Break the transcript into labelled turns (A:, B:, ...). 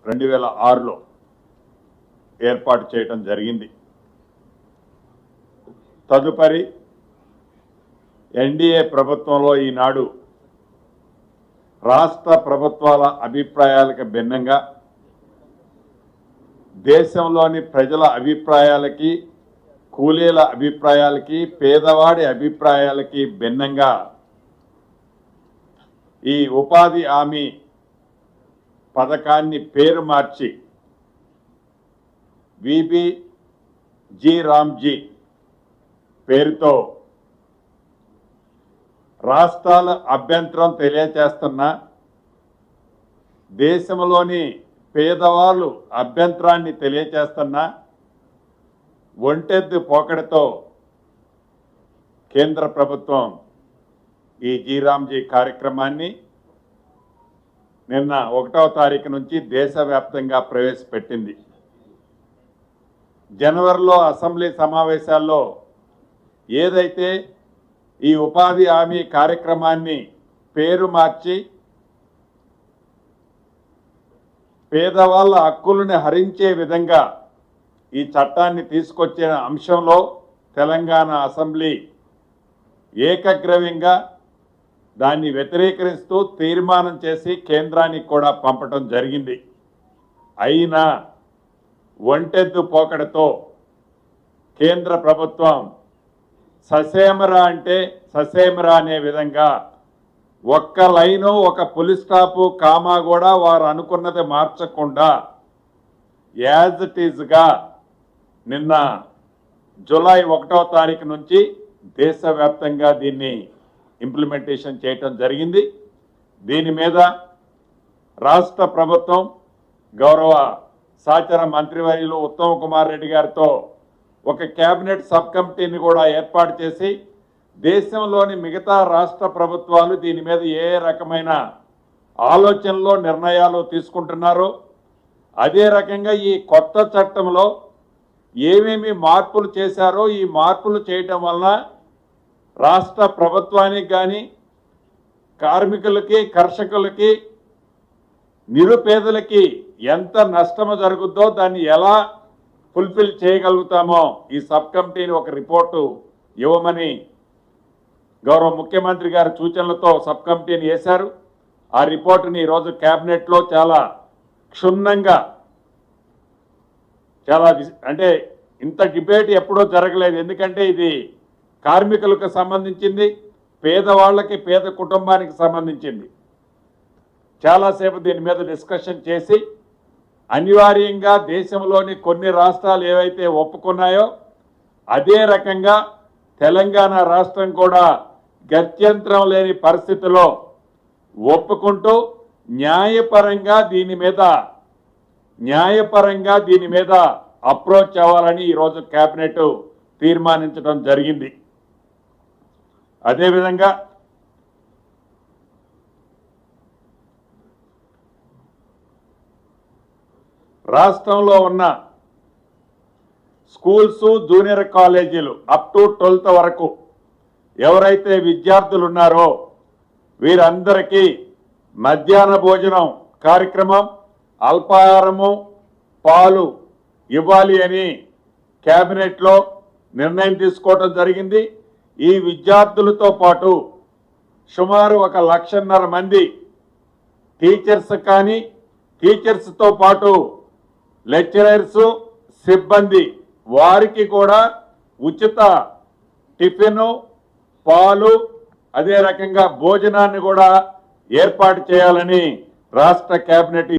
A: 2006లో ఏర్పాటు చేయడం జరిగింది. తదుపరి ఎన్డీఏ ప్రభుత్వంలో ఈనాడు రాష్ట్ర ప్రభుత్వాల అభిప్రాయాలకు భిన్నంగా దేశంలోని ప్రజల అభిప్రాయాలకి, కూలీల అభిప్రాయాలకి, పేదవాడి అభిప్రాయాలకి భిన్నంగా ఈ ఉపాధి హామీ పథకాన్ని పేరు మార్చి విబిజీ రామ్జీ పేరుతో రాష్ట్రాల అభ్యంతరం తెలియచేస్తున్న, దేశంలోని పేదవాళ్ళు అభ్యంతరాన్ని తెలియచేస్తున్న ఒంటెద్దు పోకడతో కేంద్ర ప్రభుత్వం ఈ జీరామ్జీ కార్యక్రమాన్ని నిన్న 1వ తారీఖు నుంచి దేశవ్యాప్తంగా ప్రవేశపెట్టింది. జనవరిలో అసెంబ్లీ సమావేశాల్లో ఏదైతే ఈ ఉపాధి హామీ కార్యక్రమాన్ని పేరు మార్చి పేదవాళ్ళ హక్కులను హరించే విధంగా ఈ చట్టాన్ని తీసుకొచ్చిన అంశంలో తెలంగాణ అసెంబ్లీ ఏకగ్రీవంగా దాన్ని వ్యతిరేకరిస్తూ తీర్మానం చేసి కేంద్రానికి కూడా పంపడం జరిగింది. అయినా ఒంటెద్దు పోకడతో కేంద్ర ప్రభుత్వం ససేమరా అంటే ససేమరా అనే విధంగా ఒక్క లైను, ఒక పులి స్టాపు, కామా కూడా వారు అనుకున్నది మార్చకుండా యాజ్ ఇట్ ఈజ్గా నిన్న జూలై 1వ తారీఖు నుంచి దేశవ్యాప్తంగా దీన్ని ఇంప్లిమెంటేషన్ చేయటం జరిగింది. దీని మీద రాష్ట్ర ప్రభుత్వం గౌరవ సహచర మంత్రివర్యులు ఉత్తమ్ కుమార్ రెడ్డి గారితో ఒక కేబినెట్ సబ్ కమిటీని కూడా ఏర్పాటు చేసి దేశంలోని మిగతా రాష్ట్ర ప్రభుత్వాలు దీని మీద ఏ రకమైన ఆలోచనలో నిర్ణయాలు తీసుకుంటున్నారో అదే రకంగా ఈ కొత్త చట్టంలో ఏమేమి మార్పులు చేశారో ఈ మార్పులు చేయటం వలన రాష్ట్ర ప్రభుత్వానికి కానీ, కార్మికులకి, కర్షకులకి, నిరుపేదలకి ఎంత నష్టము జరుగుద్దో దాన్ని ఎలా ఫుల్ఫిల్ చేయగలుగుతామో ఈ సబ్ కమిటీని ఒక రిపోర్టు ఇవ్వమని గౌరవ ముఖ్యమంత్రి గారి సూచనలతో సబ్ కమిటీని వేశారు. ఆ రిపోర్టుని ఈరోజు కేబినెట్లో చాలా క్షుణ్ణంగా, అంటే ఇంత డిబేట్ ఎప్పుడూ జరగలేదు. ఎందుకంటే ఇది కార్మికులకు సంబంధించింది, పేదవాళ్ళకి, పేద కుటుంబానికి సంబంధించింది. చాలాసేపు దీని మీద డిస్కషన్ చేసి అనివార్యంగా దేశంలోని కొన్ని రాష్ట్రాలు ఏవైతే ఒప్పుకున్నాయో అదే రకంగా తెలంగాణ రాష్ట్రం కూడా గత్యంతరం లేని పరిస్థితిలో ఒప్పుకుంటూ న్యాయపరంగా దీని మీద అప్రోచ్ అవ్వాలని ఈరోజు కేబినెట్ తీర్మానించడం జరిగింది. అదేవిధంగా రాష్ట్రంలో ఉన్న స్కూల్స్, జూనియర్ కాలేజీలు అప్ టు 12th వరకు ఎవరైతే విద్యార్థులు ఉన్నారో వీరందరికీ మధ్యాహ్న భోజనం కార్యక్రమం, అల్పాహారము, పాలు ఇవ్వాలి అని కేబినెట్లో నిర్ణయం తీసుకోవడం జరిగింది. ఈ విద్యార్థులతో పాటు సుమారు 1,50,000 మంది టీచర్స్ కానీ, టీచర్స్తో పాటు లెక్చరర్స్, సిబ్బంది వారికి కూడా ఉచిత టిఫిను, పాలు, అదే రకంగా భోజనాన్ని కూడా ఏర్పాటు చేయాలని రాష్ట్ర కేబినెట్